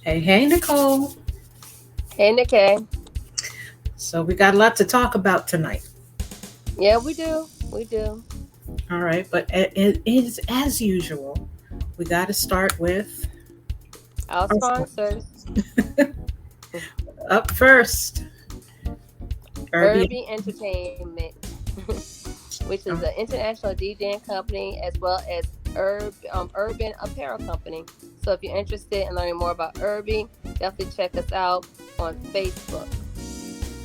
Hey, Nicole. Hey, Nikki. So we got a lot to talk about tonight. Yeah, we do. We do. All right, but it is as usual. We got to start with Our our sponsors, up first. Irby. Irby Entertainment, which is an international DJing company, as well as Urban Apparel Company. So if you're interested in learning more about Irby, definitely check us out on Facebook.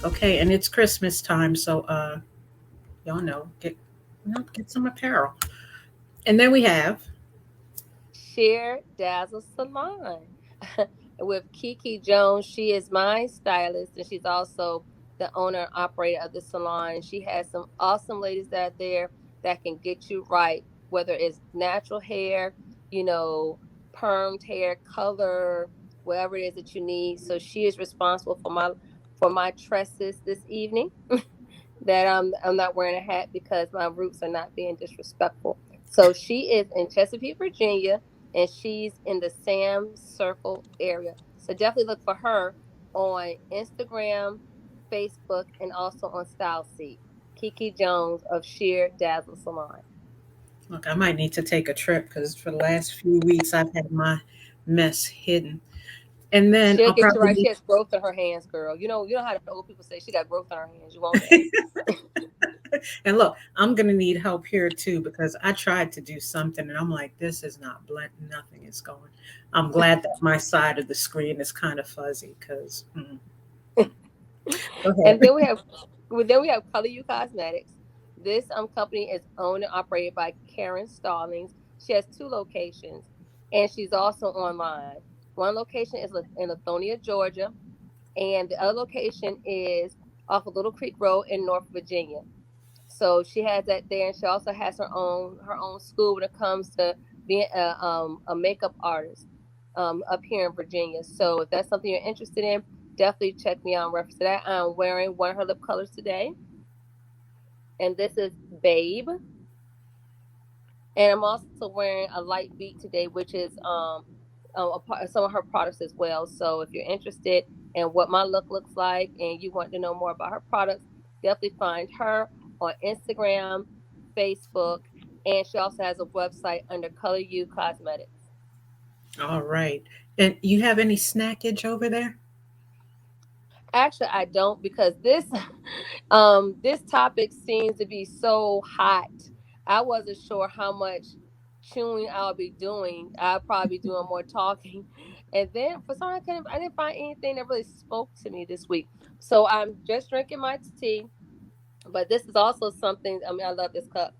Okay, and it's Christmas time, so y'all know get some apparel. And then we have Sheer Dazzle Salon with Kiki Jones. She is my stylist, and she's also the owner and operator of the salon. She has some awesome ladies that are there that can get you right, whether it's natural hair, permed hair, color, whatever it is that you need. So she is responsible for my tresses this evening. That I'm not wearing a hat because my roots are not being disrespectful. So she is in Chesapeake, Virginia, and she's in the Sam Circle area. So definitely look for her on Instagram, Facebook, and also on Style Seek. Kiki Jones of Sheer Dazzle Salon. look. I might need to take a trip because for the last few weeks I've had my mess hidden, and then She'll I'll get you probably right. She need. has growth in her hands, girl. You know how the old people say she got growth in her hands. You want that? And look, I'm gonna need help here too because I tried to do something and I'm like, this is not blend. Nothing is going. I'm glad that my side of the screen is kind of fuzzy because. Go And ahead. then we have Color You Cosmetics. This company is owned and operated by Karen Stallings. She has two locations, and she's also online. One location is in Lithonia, Georgia, and the other location is off of Little Creek Road in North Virginia. So she has that there, and she also has her own school when it comes to being a makeup artist up here in Virginia. So if that's something you're interested in, definitely check me out in reference to that. I'm wearing one of her lip colors today, and this is Babe. And I'm also wearing a light beat today, which is some of her products as well. So if you're interested in what my look looks like and you want to know more about her products, definitely find her on Instagram, Facebook, and she also has a website under Color You Cosmetics. All right. And you have any snackage over there? Actually, I don't, because this topic seems to be so hot. I wasn't sure how much chewing I'll be doing. I'll probably be doing more talking. And then for some reason I didn't find anything that really spoke to me this week. So I'm just drinking my tea. But this is also something. I mean, I love this cup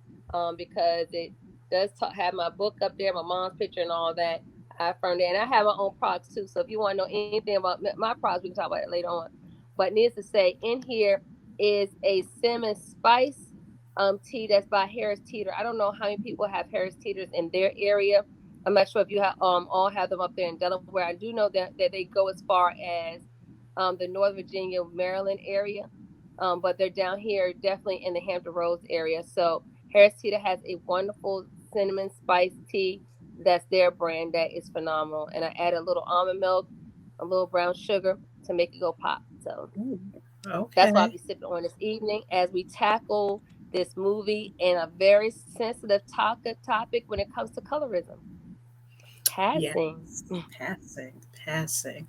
because it does have my book up there, my mom's picture, and all that. I affirmed it, and I have my own products too. So if you want to know anything about my products, we can talk about it later on. But needless to say, in here is a cinnamon spice tea that's by Harris Teeter. I don't know how many people have Harris Teeters in their area. I'm not sure if you have all have them up there in Delaware. I do know that they go as far as the Northern Virginia, Maryland area, but they're down here definitely in the Hampton Roads area. So Harris Teeter has a wonderful cinnamon spice tea. That's their brand that is phenomenal. And I add a little almond milk, a little brown sugar to make it go pop. So Ooh, that's what I'll okay. be sipping on this evening as we tackle this movie and a very sensitive topic when it comes to colorism. Yes. Passing. Passing. Passing.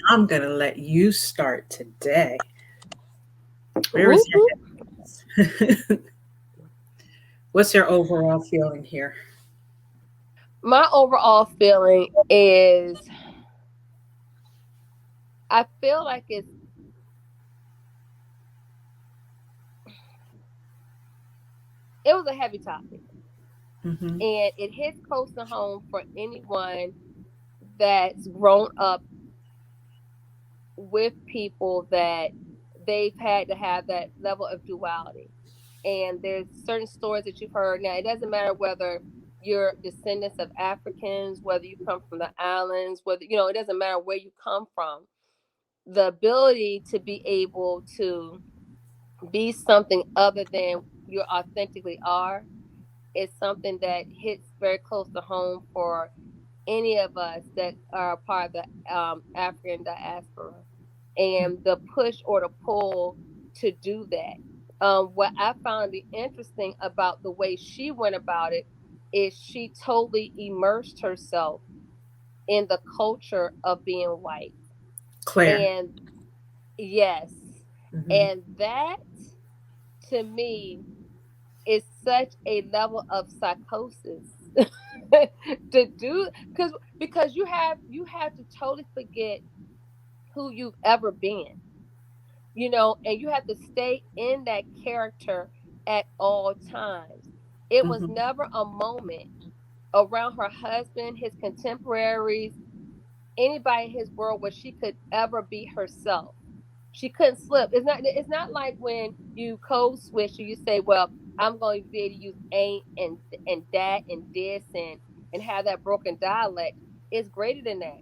I'm gonna let you start today. Where is Woo-hoo. your head? What's your overall feeling here? My overall feeling is I feel like it was a heavy topic, Hmm. and it hits close to home for anyone that's grown up with people that they've had to have that level of duality. And there's certain stories that you've heard. Now, it doesn't matter whether you're descendants of Africans, whether you come from the islands, whether, it doesn't matter where you come from. The ability to be able to be something other than you authentically are is something that hits very close to home for any of us that are a part of the African diaspora, and the push or the pull to do that. What I found interesting about the way she went about it is she totally immersed herself in the culture of being white. Claire. And yes, Hmm. and that to me is such a level of psychosis to do, because you have to totally forget who you've ever been, and you have to stay in that character at all times. It was Hmm. never a moment around her husband, his contemporaries, anybody in his world where she could ever be herself. She couldn't slip. It's not like when you code switch and you say, well, I'm going to be able to use ain't and that and this and have that broken dialect. It's greater than that.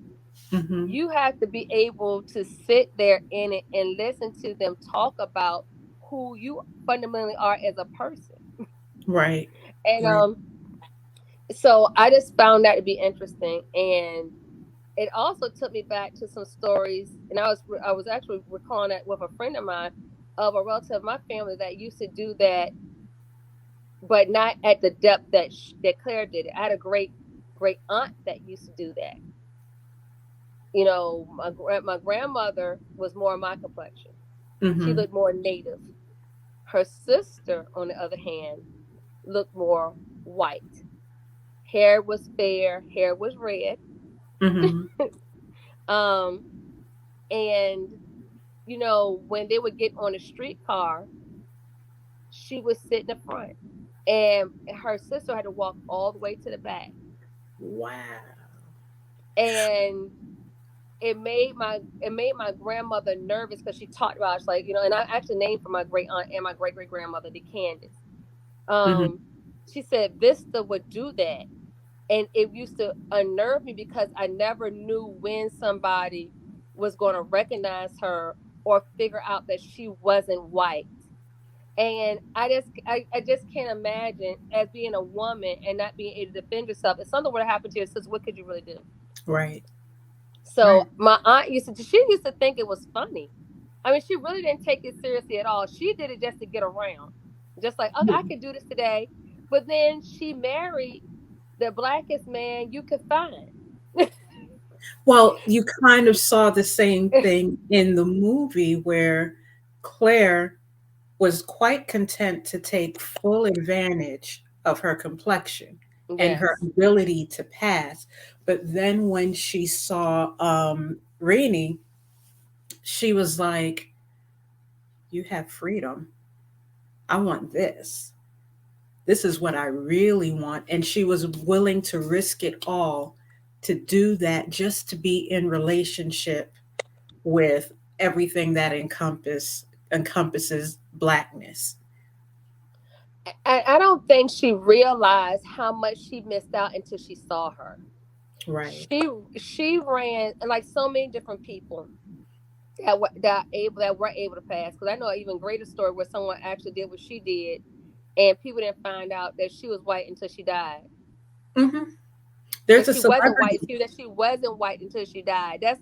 Hmm. You have to be able to sit there in it and listen to them talk about who you fundamentally are as a person. Right. And Right. so I just found that to be interesting, and it also took me back to some stories, and I was actually recalling that with a friend of mine, of a relative of my family that used to do that, but not at the depth that Claire did it. I had a great aunt that used to do that. My grandmother was more my complexion. She Hmm. looked more native. Her sister, on the other hand, looked more white. Hair was fair, hair was red. Hmm. Um, and when they would get on a streetcar, she would sit in the front, and her sister had to walk all the way to the back. Wow. And it made my grandmother nervous because she talked about it's like, and I actually named for my great aunt and my great great grandmother the Candace. Hmm. Um, she said Vista would do that, and it used to unnerve me because I never knew when somebody was going to recognize her or figure out that she wasn't white. And I just can't imagine as being a woman and not being able to defend yourself. If something were to happen to your sister, what could you really do? Right. So Right. my aunt she used to think it was funny. I mean, she really didn't take it seriously at all. She did it just to get around, just like, okay, I could do this today. But then she married the blackest man you could find. Well, you kind of saw the same thing in the movie where Claire was quite content to take full advantage of her complexion and her Yes. ability to pass. But then when she saw Rainey, she was like, you have freedom. I want this. This is what I really want. And she was willing to risk it all to do that just to be in relationship with everything that encompasses blackness. I don't think she realized how much she missed out until she saw her. Right. She ran like so many different people that were able to pass. Because I know an even greater story where someone actually did what she did, and people didn't find out that she was white until she died. Hmm. That There's a she wasn't white. celebrity. Excuse me, that she wasn't white until she died. That's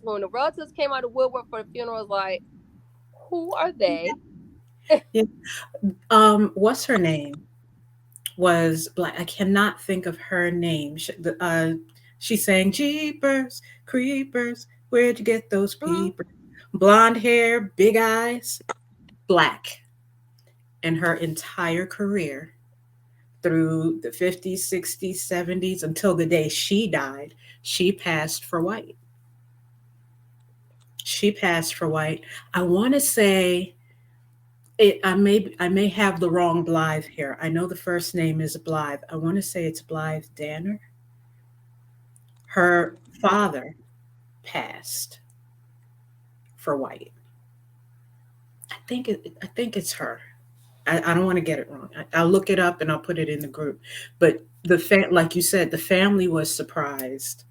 when the relatives came out of woodwork for the funeral. Was like, who are they? Yeah. What's her name? Was black. I cannot think of her name. She sang "Jeepers Creepers." Where'd you get those Mhm. peepers? Blonde hair, big eyes, black. And her entire career through the 50s, 60s, 70s until the day she died, she passed for white. She passed for white. I want to say it. I may have the wrong Blythe here. I know the first name is Blythe. I want to say it's Blythe Danner. Her father passed for white. I think it's her. I don't want to get it wrong. I'll look it up and I'll put it in the group. But like you said, the family was surprised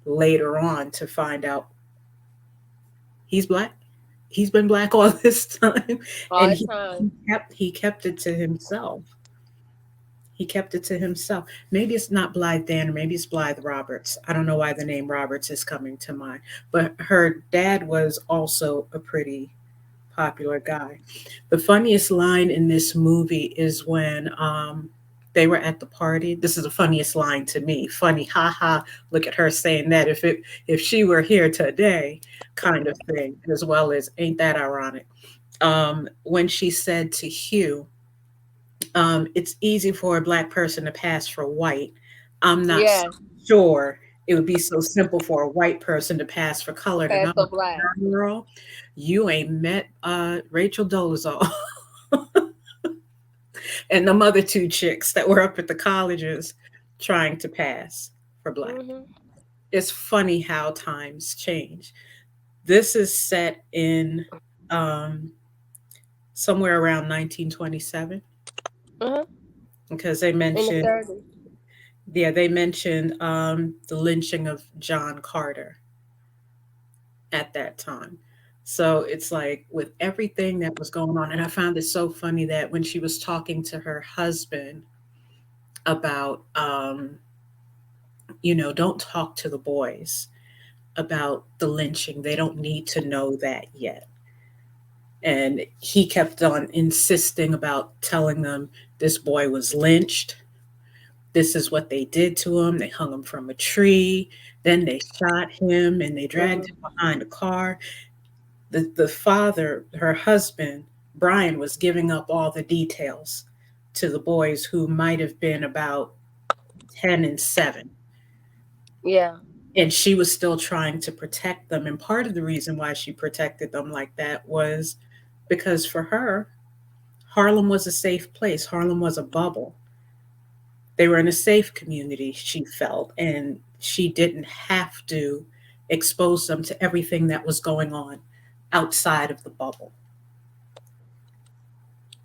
later on to find out he's black. He's been black all this time, All and the he time. kept it to himself. He kept it to himself. Maybe it's not Blythe Danner, maybe it's Blythe Roberts. I don't know why the name Roberts is coming to mind. But her dad was also a pretty popular guy. The funniest line in this movie is when they were at the party. This is the funniest line to me. Funny, haha. Look at her saying that. If she were here today, kind of thing, as well as ain't that ironic? When she said to Hugh, it's easy for a black person to pass for white. I'm not so Yeah, sure it would be so simple for a white person to pass for colored. And pass I'm for like, black. girl, you ain't met Rachel Dolezal and them other two chicks that were up at the colleges trying to pass for black. Mhm. It's funny how times change. This is set in um, somewhere around 1927 Mhm. because they In the mentioned, 30s. yeah, they mentioned the lynching of John Carter at that time. So it's like with everything that was going on, and I found it so funny that when she was talking to her husband about, don't talk to the boys about the lynching. They don't need to know that yet. And he kept on insisting about telling them this boy was lynched. This is what they did to him. They hung him from a tree. Then they shot him and they dragged him Mhm. behind a car. The father, her husband, Brian, was giving up all the details to the boys who might have been about 10 and 7. Yeah. And she was still trying to protect them. And part of the reason why she protected them like that was because for her, Harlem was a safe place. Harlem was a bubble. They were in a safe community, she felt, and she didn't have to expose them to everything that was going on outside of the bubble.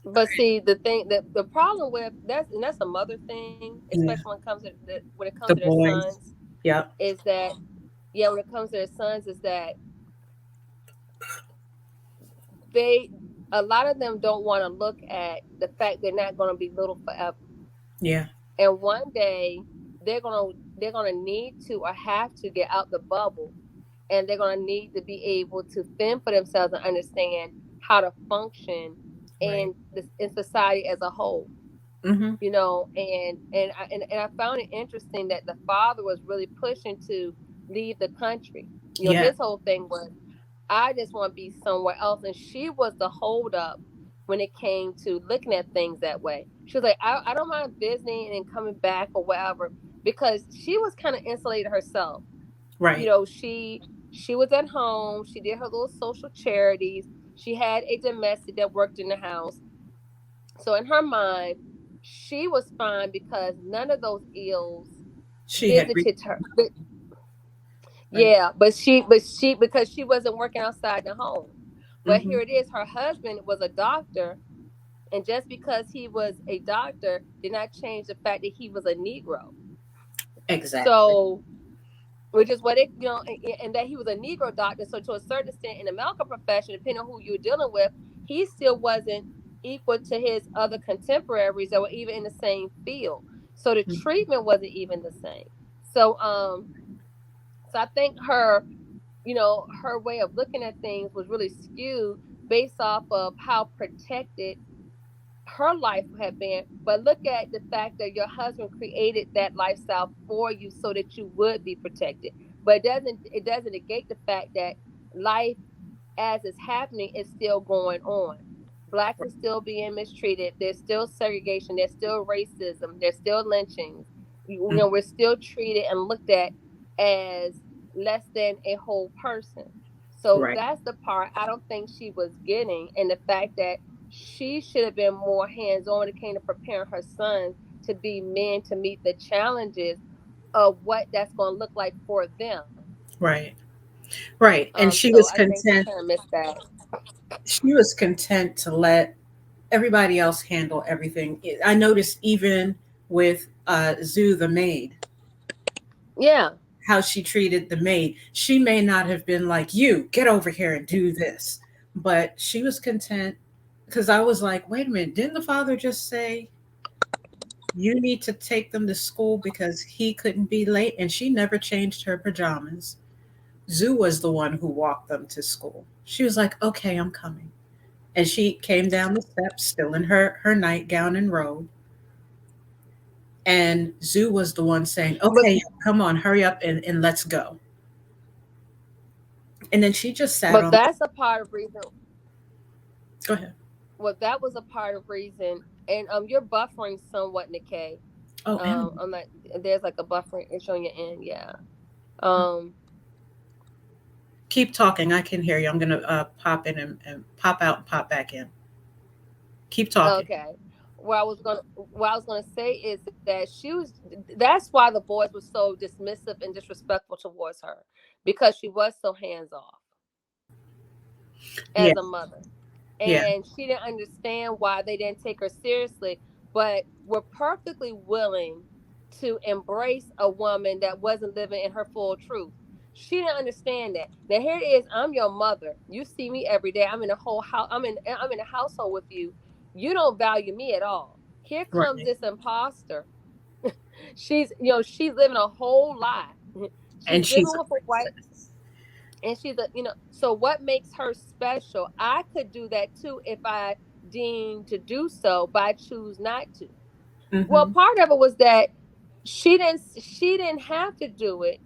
But see, the problem with that's and that's a mother thing, especially Yeah, when it comes to the their boys. sons, Yep. is that yeah, when it comes to their sons, is that they a lot of them don't want to look at the fact they're not going to be little forever, Yeah. and one day they're gonna need to or have to get out the bubble, and they're gonna need to be able to fend for themselves and understand how to function Right. in society as a whole. Mm-hmm. And I found it interesting that the father was really pushing to leave the country. Yeah. His whole thing was, I just want to be somewhere else, and she was the holdup when it came to looking at things that way. She was like, I don't mind visiting and coming back or whatever, because she was kind of insulated herself. you Right. know she she was at home, she did her little social charities, she had a domestic that worked in the house, so in her mind, she was fine because none of those ills She had reached. visited her. But Right. yeah, but she because she wasn't working outside the home. But Mm-hmm. here it is, her husband was a doctor, and just because he was a doctor did not change the fact that he was a Negro. Exactly. So which is what and that he was a Negro doctor. So to a certain extent, in the medical profession, depending on who you're dealing with, he still wasn't equal to his other contemporaries that were even in the same field. So the Mhm. treatment wasn't even the same. So I think her way of looking at things was really skewed based off of how protected her life had been. But look at the fact that your husband created that lifestyle for you so that you would be protected. But it doesn't negate the fact that life as it's happening is still going on. Blacks are still being mistreated. There's still segregation. There's still racism. There's still lynchings. Mhm. We're still treated and looked at as less than a whole person. So Right. that's the part I don't think she was getting, and the fact that she should have been more hands on when it came to preparing her sons to be men to meet the challenges of what that's going to look like for them. Right. Right. And So I think she kind of missed that. she was content to let everybody else handle everything. I noticed even with Zoo the maid, Yeah. how she treated the maid. She may not have been like, you get over here and do this, but she was content because I was like, wait a minute, didn't the father just say You need to take them to school because he couldn't be late. And she never changed her pajamas. Zoo was the one who walked them to school. She was like, okay, I'm coming. And she came down the steps still in her nightgown and robe. And Zoo was the one saying, But okay, come on, hurry up and let's go. And then she just sat but on. that's a part of reason. Go ahead. Well, that was a part of reason, and you're buffering somewhat, Nikkei. Oh, and I'm like, there's like a buffering issue on your end, yeah. Um, keep talking. I can hear you. I'm going to pop in and pop out and pop back in. Keep talking. okay. What I was gonna say is that she was. That's why the boys were so dismissive and disrespectful towards her, because she was so hands off Yeah, as a mother. yeah, And she didn't understand why they didn't take her seriously, but were perfectly willing to embrace a woman that wasn't living in her full truth. She didn't understand that. Now here it is, I'm your mother. You see me every day. I'm in a whole house. I'm in a household with you. You don't value me at all. Here comes right. this imposter. She's living a whole lie. She's And she's living a with a white, princess. and she's a so what makes her special? I could do that too if I deemed to do so, but I choose not to. Well, Mm-hmm. part of it was that she didn't have to do it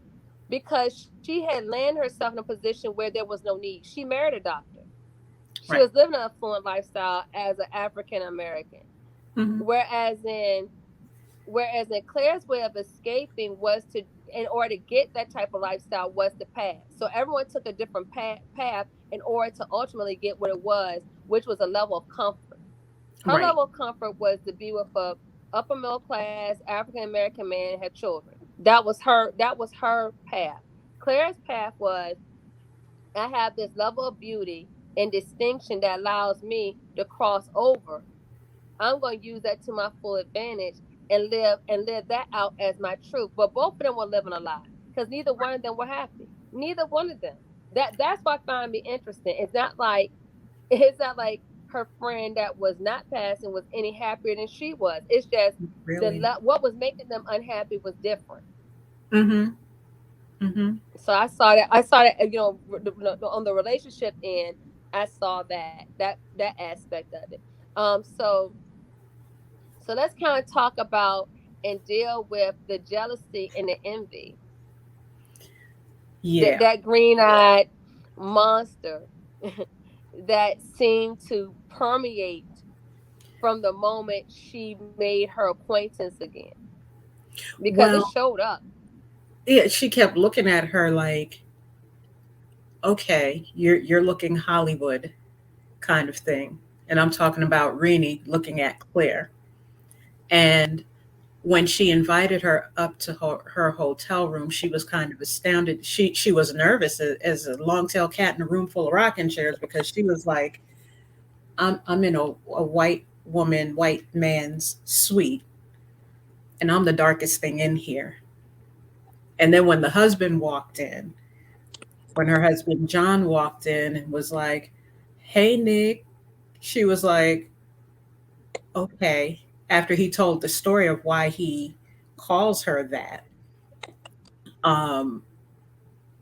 because she had landed herself in a position where there was no need. She married a doctor. She Right. was living an affluent lifestyle as an African American. Mm-hmm. Whereas in Claire's way of escaping was to, in order to get that type of lifestyle, was to pass. So everyone took a different path in order to ultimately get what it was, which was a level of comfort. Her Right. level of comfort was to be with a upper middle class African American man and have children. That was her. That was her path. Claire's path was, I have this level of beauty and distinction that allows me to cross over. I'm going to use that to my full advantage and live that out as my truth. But both of them were living a lie because neither one of them were happy. Neither one of them. That's what I find me interesting. It's not like her friend that was not passing was any happier than she was. It's just Really. what was making them unhappy was different. Mm-hmm. Mm-hmm. So I saw that on the relationship end. I saw that aspect of it. So let's kind of talk about and deal with the jealousy and the envy. That Yeah. that green-eyed monster that seemed to permeate from the moment she made her acquaintance again, because it Well, showed up. yeah, she kept looking at her like, okay, you're looking Hollywood kind of thing. And I'm talking about Renee looking at Claire. And when she invited her up to her hotel room, she was kind of astounded. She was nervous as a long tailed cat in a room full of rocking chairs because she was like, I'm in a white woman, white man's suite, and I'm the darkest thing in here. And then when the husband walked in, when her husband John walked in and was like, "Hey Nick," she was like, "Okay." After he told the story of why he calls her that, um,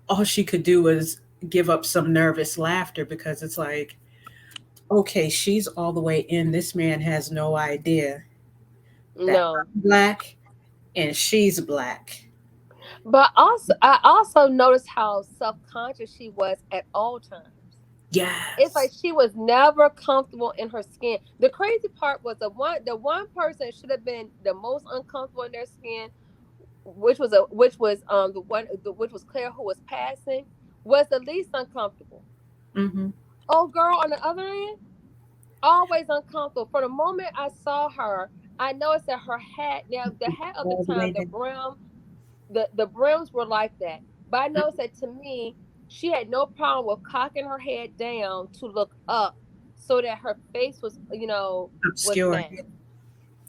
all she could do was give up some nervous laughter because it's like, okay, she's all the way in. This man has no idea that No, I'm black and she's black. but also I also noticed how self-conscious she was at all times. It's like Yes. she was never comfortable in her skin. The crazy part was the one person that should have been the most uncomfortable in their skin, which was Claire, who was passing, was the least uncomfortable. Mm-hmm. Old girl on the other end, always uncomfortable. From the moment I saw her, I noticed that her hat, now the hat of the All the way time, down. the brims were like that. But I noticed that, to me, she had no problem with cocking her head down to look up so that her face was Obscure. masked,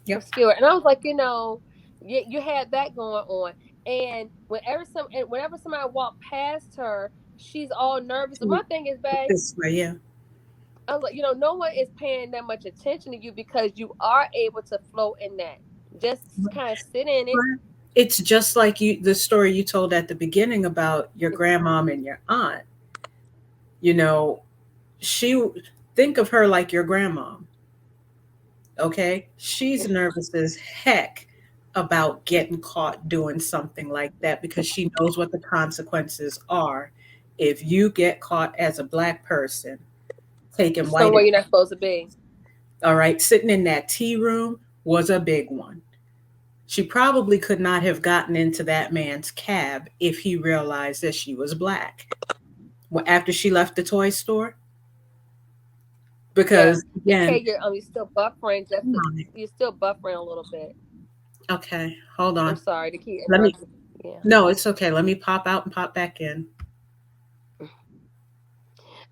Yep. obscure. And I was like, you had that going on. And whenever somebody walked past her, she's all nervous. And my thing is, babe, This way, yeah. I was like, no one is paying that much attention to you because you are able to flow in that. Just kind of sit in it. Right. It's just like the story you told at the beginning about your grandmom and your aunt. You know, she think of her like your grandmom. Okay, she's nervous as heck about getting caught doing something like that because she knows what the consequences are if you get caught as a black person taking white. Somewhere you're not supposed to be. All right, sitting in that tea room was a big one. She probably could not have gotten into that man's cab if he realized that she was black. Well, after she left the toy store, Yeah. because again, Okay, you're still buffering you're still buffering a little bit. okay, hold I'm on. sorry to keep Let me, interrupting. Yeah. no, it's okay. Let me pop out and pop back in.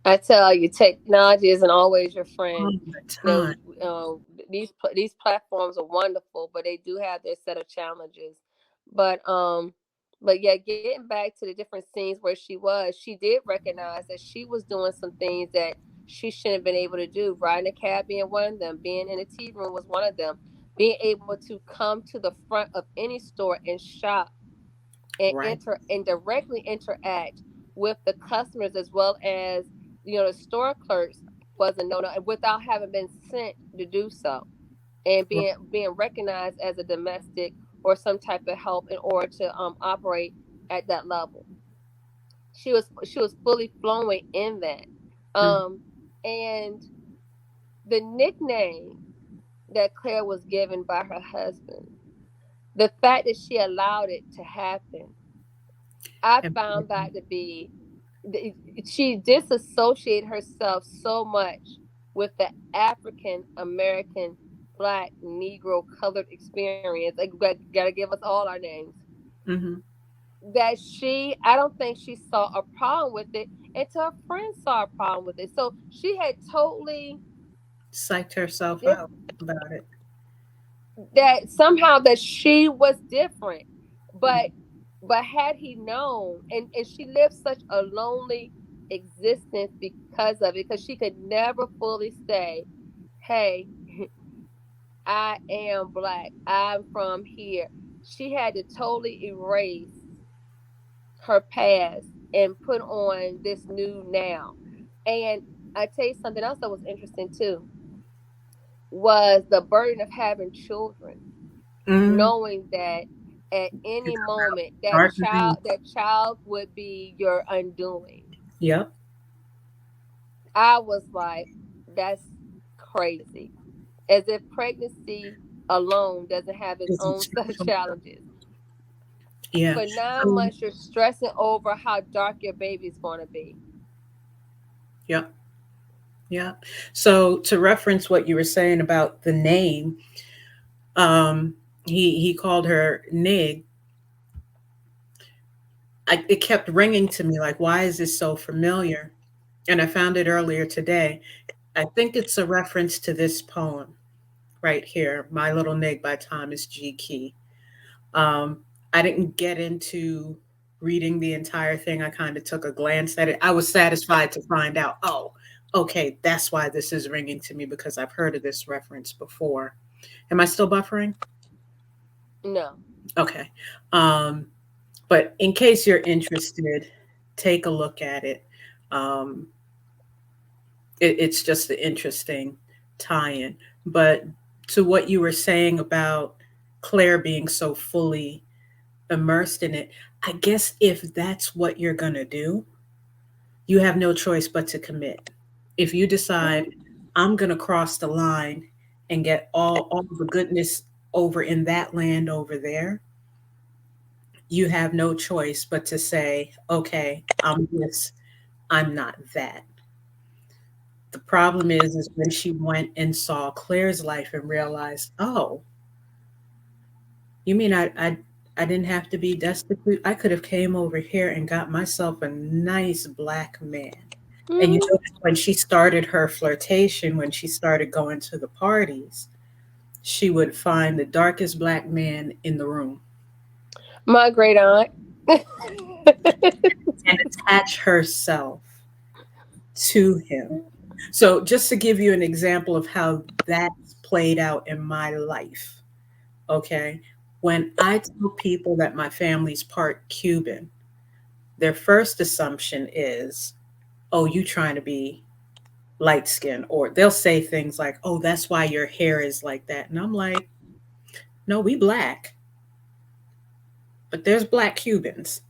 I tell you, technology isn't always your friend. All the You know, time. these platforms are wonderful, but they do have their set of challenges. But um, but yeah, getting back to the different scenes where she did recognize that she was doing some things that she shouldn't have been able to do. Riding a cab being one of them, being in a tea room was one of them. Being able to come to the front of any store and shop and Right. directly interact with the customers as well as the store clerks was a no without having been sent to do so and Right. being recognized as a domestic or some type of help in order to operate at that level. She was fully flowing in that. Mm, And the nickname that Claire was given by her husband, the fact that she allowed it to happen, I and found that to be she disassociated herself so much with the African American Black Negro colored experience. Like, gotta give us all our names. mhm, That I don't think she saw a problem with it until her friends saw a problem with it. So she had totally psyched herself diff- out about it. that somehow that she was different, Mm, but had he known, and she lived such a lonely existence because of it, because she could never fully say, hey, I am black, I'm from here. She had to totally erase her past and put on this new now. And I tell you something else that was interesting too, was the burden of having children, mm, knowing that at any moment that dark child night. that child would be your undoing. Yep. I was like, that's crazy. As if pregnancy alone doesn't have its Isn't own set of special. challenges. Yeah. For nine So, months, you're stressing over how dark your baby's going to be. yeah. Yeah. So to reference what you were saying about the name, um, he called her Nig. It kept ringing to me like, why is this so familiar? And I found it earlier today. I think it's a reference to this poem right here, My Little Nig by Thomas G. Key. Um, I didn't get into reading the entire thing. I kind of took a glance at it. I was satisfied to find out, oh, okay, that's why this is ringing to me because I've heard of this reference before. Am I still buffering? No. Okay. Um, but in case you're interested, take a look at it. Um, it's just an interesting tie-in. But to what you were saying about Claire being so fully immersed in it, I guess if that's what you're going to do, you have no choice but to commit. If you decide, Mhm. I'm going to cross the line and get all the goodness over in that land over there, you have no choice but to say, okay, I'm this, I'm not that. The problem is when she went and saw Claire's life and realized, oh, you mean I didn't have to be destitute? I could have came over here and got myself a nice black man. And you Mhm. notice when she started her flirtation, when she started going to the parties, she would find the darkest black man in the room My great aunt. and attach herself to him. So, just to give you an example of how that's played out in my life, Okay. When I tell people that my family's part Cuban, their first assumption is, oh, you trying to be light skin. Or they'll say things like, oh, that's why your hair is like that. And I'm like, no, we black, but there's black Cubans.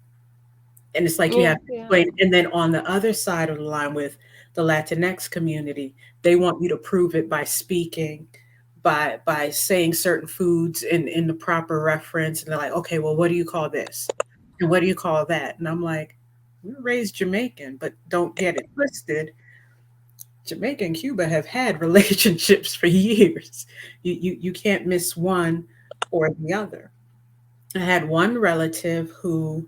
And it's like you Yeah, have to yeah. explain. And then on the other side of the line with the Latinx community, they want you to prove it by speaking, by saying certain foods in the proper reference. And they're like, okay, well, what do you call this? And what do you call that? And I'm like, we were raised Jamaican, but don't get it twisted. Jamaica and Cuba have had relationships for years. You can't miss one or the other. I had one relative who,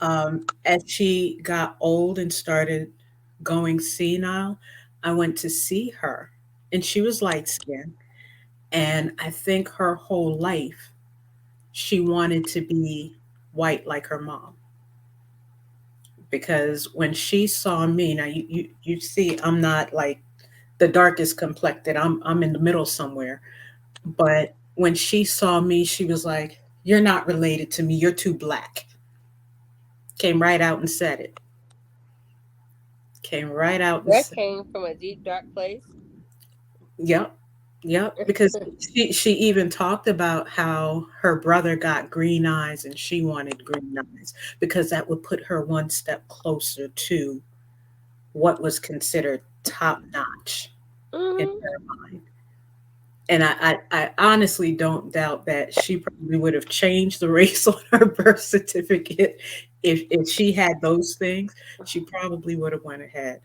as she got old and started going senile, I went to see her, and she was light skinned. And I think her whole life she wanted to be white like her mom. Because when she saw me, now you see, I'm not like the darkest complected. I'm in the middle somewhere. But when she saw me, she was like, "You're not related to me. You're too black." Came right out and said it. Came right out and That said, came from a deep dark place. "Yep, yep." Because she even talked about how her brother got green eyes and she wanted green eyes because that would put her one step closer to what was considered top notch in Hmm. her mind. And I honestly don't doubt that she probably would have changed the race on her birth certificate if she had those things. She probably would have went ahead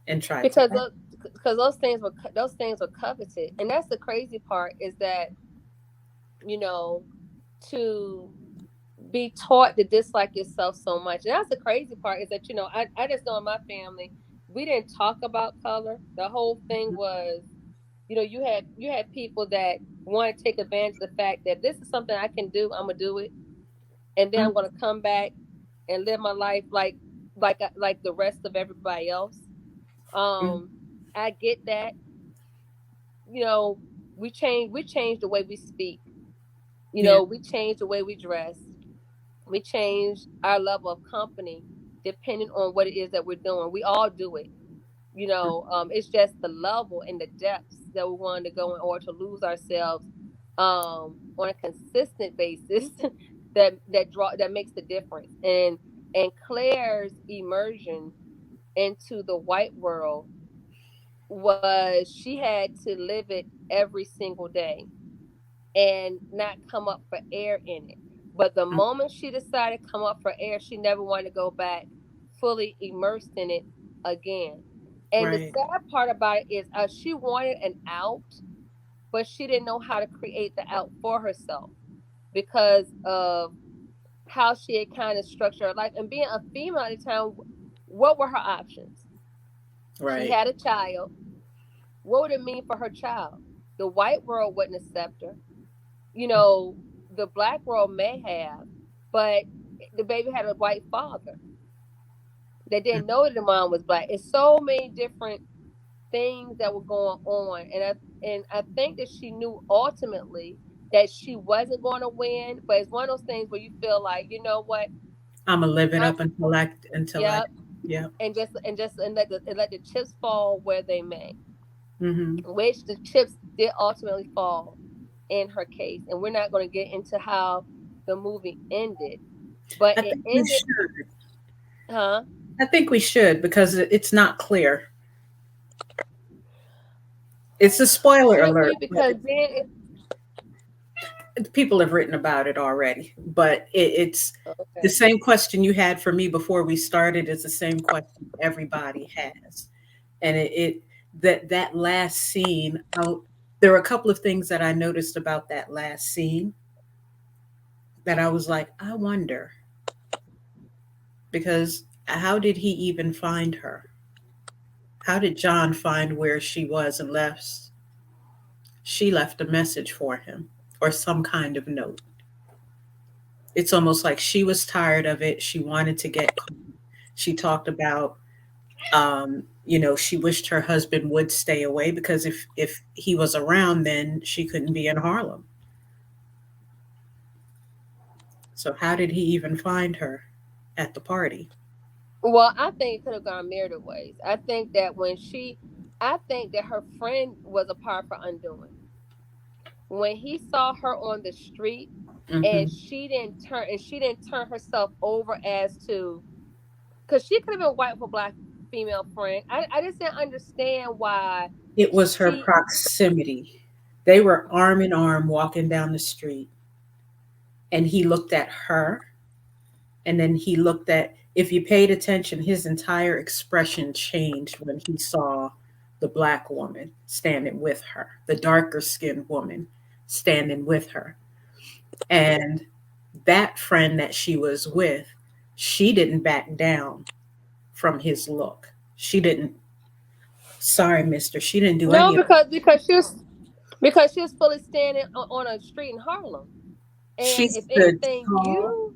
and tried to Because act. because those things were coveted, and that's the crazy part is that you know to be taught to dislike yourself so much. And that's the crazy part is that I just know in my family we didn't talk about color. The whole thing was you had people that want to take advantage of the fact that this is something I can do. I'm gonna do it, and then I'm gonna come back and live my life like the rest of everybody else. Mhm. Um, I get that. You know, we changed the way we speak. Yeah, We changed the way we dress. We change our level of company depending on what it is that we're doing. We all do it. It's just the level and the depths that we want to go in order to lose ourselves on a consistent basis that makes the difference. And Claire's immersion into the white world was she had to live it every single day and not come up for air in it. But the mm, moment she decided to come up for air, she never wanted to go back fully immersed in it again. And the right, sad part about it is she wanted an out, but she didn't know how to create the out for herself because of how she had kind of structured her life. And being a female at the time, what were her options? She right. had a child. What would it mean for her child? The white world wouldn't accept her. you know, the black world may have, but the baby had a white father. They Mm. didn't know that the mom was black. It's so many different things that were going on, and I think that she knew ultimately that she wasn't going to win. But it's one of those things where you feel like, you know what, I'm gonna live it I'm up until I, yep, yeah. and let the chips fall where they may, Hmm. which the chips did ultimately fall in her case. And we're not going to get into how the movie ended, but I it think we ended. should. Huh? I think we should because it's not clear. It's a spoiler Should alert, we? but Because then people have written about it already. But it's the okay. same question you had for me before we started is the same question everybody has, and that last scene. There were a couple of things that I noticed about that last scene that I was like, I wonder because how did he even find her? How did John find where she was unless she left a message for him or some kind of note? It's almost like she was tired of it. She wanted to get caught. She talked about, she wished her husband would stay away because if he was around, then she couldn't be in Harlem. So how did he even find her at the party? Well, I think it could have gone myriad ways. I think that her friend was a part for undoing. When he saw her on the street and Hmm. she didn't turn herself over as to, because she could have been white with a black female friend. I just didn't understand why It was her she proximity. They were arm in arm walking down the street, and he looked at her, and then he looked at, if you paid attention, his entire expression changed when he saw the black woman standing with her, the darker skinned woman standing with her. And that friend that she was with, she didn't back down from his look. She didn't, sorry, mister, she didn't do no any of because she was fully standing on a street in Harlem. it. She And if stood anything, tall. you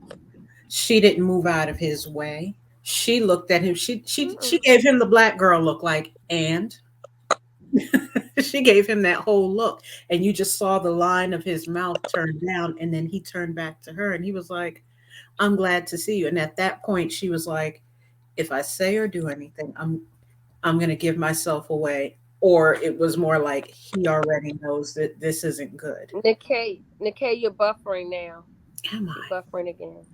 She didn't move out of his way. She looked at him. She mm-mm. gave him the black girl look, like, and she gave him that whole look, and you just saw the line of his mouth turn down, and then he turned back to her and he was like, I'm glad to see you. And at that point she was like, if I say or do anything, I'm going to give myself away. Or it was more like he already knows that this isn't good. Nikkei, you're buffering now. Am You're I? buffering again.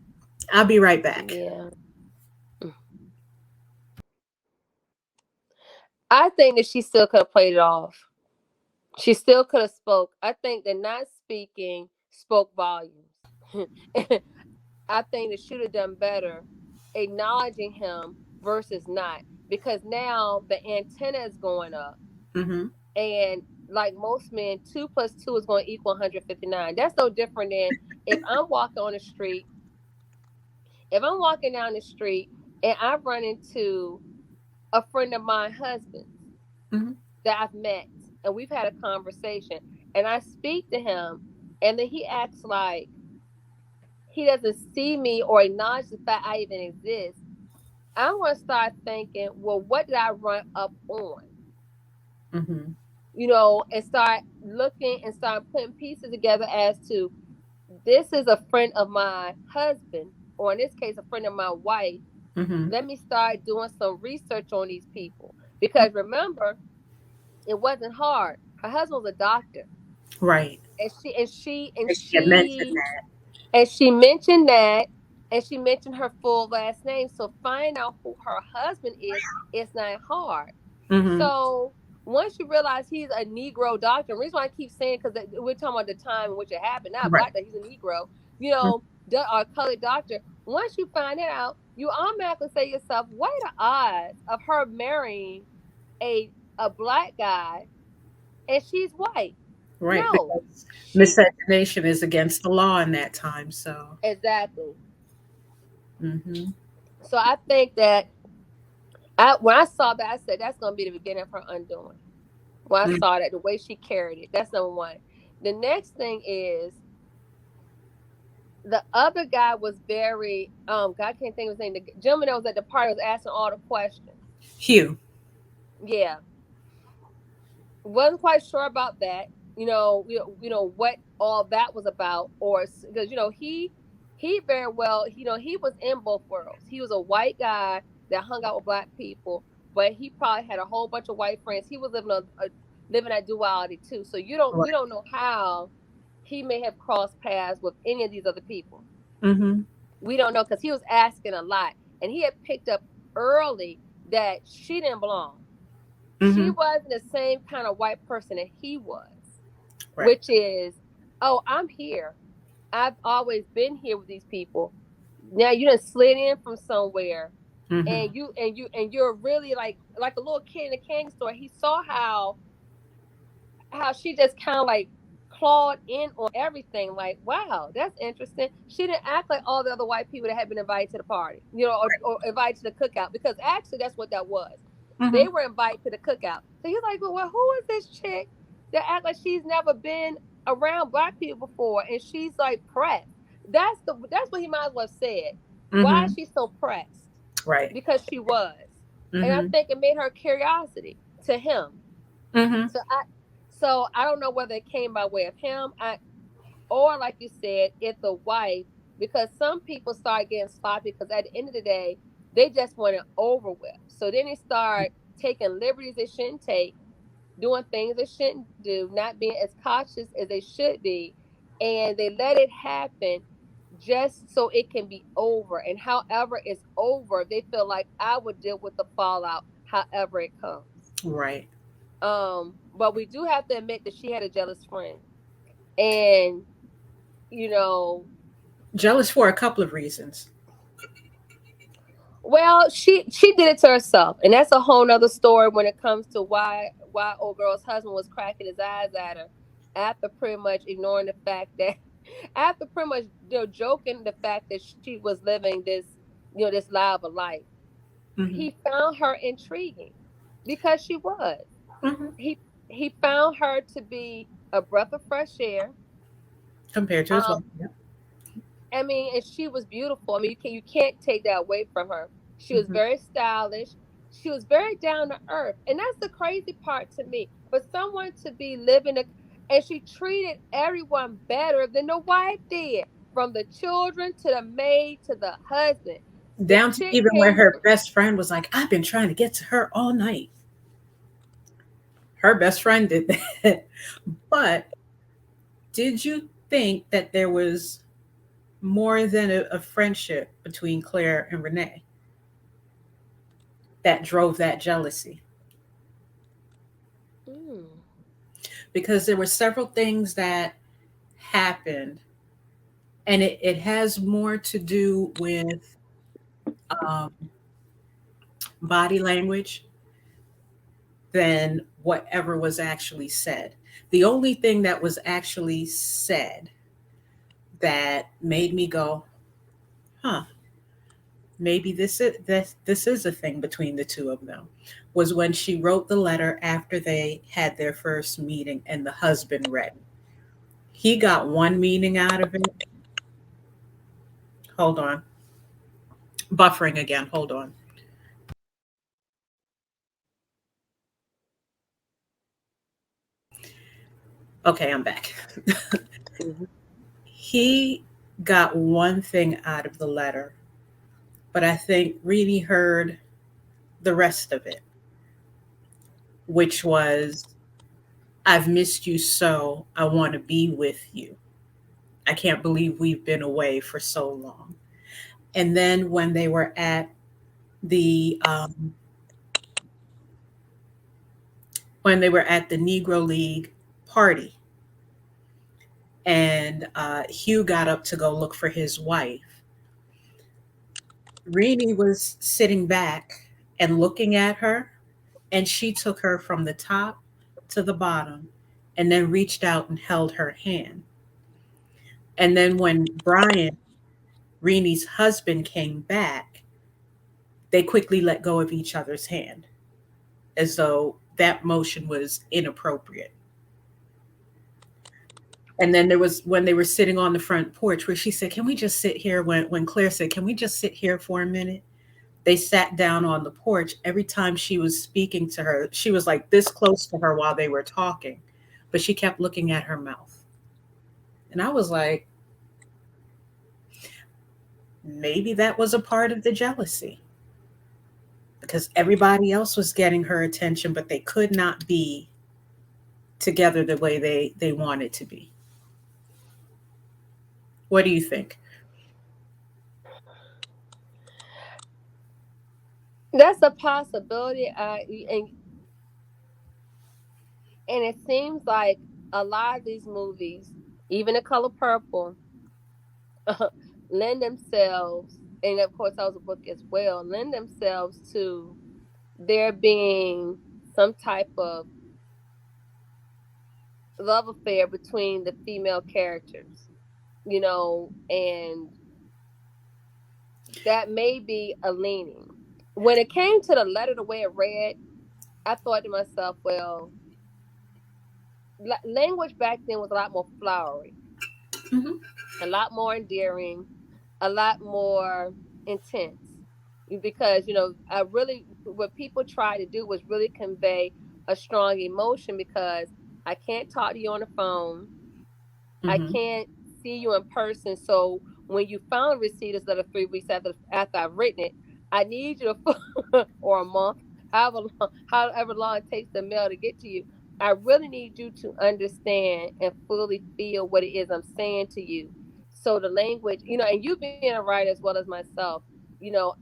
I'll be right back. Yeah. I think that she still could have played it off. She still could have spoke. I think that not speaking spoke volumes. I think that she would have done better acknowledging him versus not, because now the antenna is going up, Mm-hmm. and like most men, 2 plus 2 is going to equal 159. That's no different than if I'm walking on the street. If I'm walking down the street and I run into a friend of my husband's Mm-hmm. that I've met, and we've had a conversation, and I speak to him, and then he acts like he doesn't see me or acknowledge the fact I even exist, I'm going to start thinking, well, what did I run up on? Mm-hmm. And start looking and start putting pieces together as to, this is a friend of my husband, or in this case, a friend of my wife. Mm-hmm. Let me start doing some research on these people. Because remember, it wasn't hard. Her husband was a doctor. Right. And she and she and And she had mentioned she that. and she mentioned that, and she mentioned her full last name. So find out who her husband is. It's not hard. Mm-hmm. So once you realize he's a Negro doctor, the reason why I keep saying, because we're talking about the time in which it happened, not Right. black, that he's a Negro, or colored doctor. Once you find it out, you automatically say to yourself, what are the odds of her marrying a black guy and she's white? Right. No, Because she miscegenation is against the law in that time. So. exactly. Mm-hmm. So I think that when I saw that, I said that's gonna be the beginning of her undoing. When I saw that, the way she carried it, that's number one. The next thing is, the other guy was very God, I can't think of his name. The gentleman that was at the party was asking all the questions. Hugh. Yeah, wasn't quite sure about that. What all that was about, or because he very well, he was in both worlds. He was a white guy that hung out with black people, but he probably had a whole bunch of white friends. He was living that duality too. So we Right. don't know how he may have crossed paths with any of these other people. Mm-hmm. We don't know, because he was asking a lot, and he had picked up early that she didn't belong. She Mm-hmm. wasn't the same kind of white person that he was, Right. which is, oh, I'm here. I've always been here with these people. Now you done slid in from somewhere, Mm-hmm. and you're really like a little kid in a candy store. He saw how she just kind of like clawed in on everything. Like, wow, that's interesting. She didn't act like all the other white people that had been invited to the party, or invited to the cookout, because actually that's what that was. Mm-hmm. They were invited to the cookout. So he's like, well, who is this chick that act like she's never been around black people before, and she's like pressed? That's what he might as well have said. Why Mm-hmm. is she so pressed? Right. Because she was. And I Mm-hmm. think it made her curiosity to him. Mm-hmm. So I don't know whether it came by way of him, or like you said, if the wife because some people start getting sloppy because at the end of the day, they just want it over with. So then they start taking liberties they shouldn't take, doing things they shouldn't do, not being as cautious as they should be, and they let it happen just so it can be over. And however it's over, they feel like I would deal with the fallout however it comes. Right. But we do have to admit that she had a jealous friend. And, you know, Jealous for a couple of reasons. well, she did it to herself, and that's a whole nother story when it comes to why old girl's husband was cracking his eyes at her after pretty much ignoring the fact that after pretty much joking the fact that she was living this this lie of a life. Hmm. He found her intriguing because she was. Hmm. He found her to be a breath of fresh air. Compared to his wife. Um, Yeah. I mean, and she was beautiful. I mean, you can't take that away from her. She was Hmm. very stylish. She was very down to earth, and that's the crazy part to me. For someone to be living a, and she treated everyone better than the wife did, from the children to the maid to the husband. The Down to chick even where came her home. best friend was like, I've been trying to get to her all night. Her best friend did that. But did you think that there was more than a friendship between Claire and Renee that drove that jealousy? Mm, Because there were several things that happened, and it has more to do with um, body language than whatever was actually said. The only thing that was actually said that made me go, huh, maybe this is a thing between the two of them, was when she wrote the letter after they had their first meeting and the husband read. He got one meaning out of it. Hold on. Buffering again. Hold on. Okay, I'm back. mhm. He got one thing out of the letter, but I think really heard the rest of it, which was, I've missed you so. I want to be with you. I can't believe we've been away for so long. And then the um, when they were at the Negro League party, and Hugh got up to go look for his wife, Renee was sitting back and looking at her, and she took her from the top to the bottom, and then reached out and held her hand. And then when Brian, Renee's husband, came back, they quickly let go of each other's hand, as though that motion was inappropriate. And then there was when they were sitting on the front porch where she said, "Can we just sit here?" When Claire said, "Can we just sit here for a minute?" They sat down on the porch. Every time she was speaking to her, she was like this close to her while they were talking, but she kept looking at her mouth. And I was like, maybe that was a part of the jealousy because everybody else was getting her attention, but they could not be together the way they wanted to be. What do you think? That's a possibility. And it seems like a lot of these movies, even The Color Purple, lend themselves, and of course that was a book as well, lend themselves to there being some type of love affair between the female characters, and that may be a leaning. When it came to the letter, the way it read, I thought to myself, well, language back then was a lot more flowery, Hmm. a lot more endearing, a lot more intense. Because, I really, what people try to do was really convey a strong emotion because I can't talk to you on the phone. I Hmm. can't see you in person. So when you found receipt instead of 3 weeks after I've written it, I need you to or a month, however long it takes the mail to get to you. I really need you to understand and fully feel what it is I'm saying to you. So the language, and you being a writer as well as myself,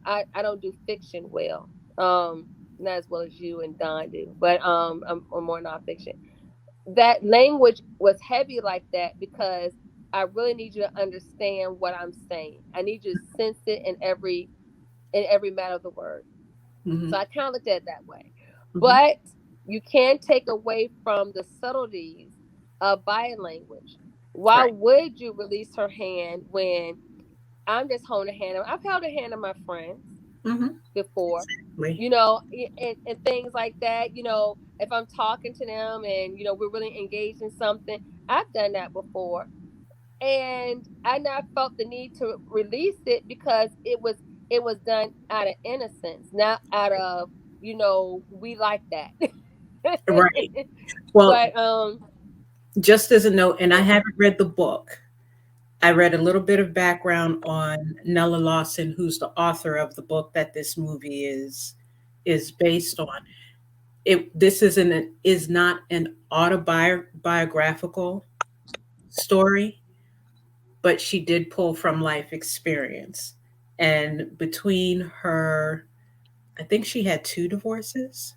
I don't do fiction well. Not as well as you and Don do, but I'm more nonfiction. That language was heavy like that because I really need you to understand what I'm saying. I need you to sense it in every matter of the word. Hmm. So I kind of looked at it that way. Hmm. But you can't take away from the subtleties of body language. Why Right. would you release her hand when I'm just holding a hand? I've held a hand of my friends Hmm. before, Exactly. and things like that. If I'm talking to them and we're really engaged in something, I've done that before, and I not felt the need to release it because it was done out of innocence, not out of we like that. Right. Well, But just as a note, and I yeah. haven't read the book. I read a little bit of background on Nella Larson, who's the author of the book that this movie is based on. This is not an autobiographical story, but she did pull from life experience. And between her, I think she had two divorces.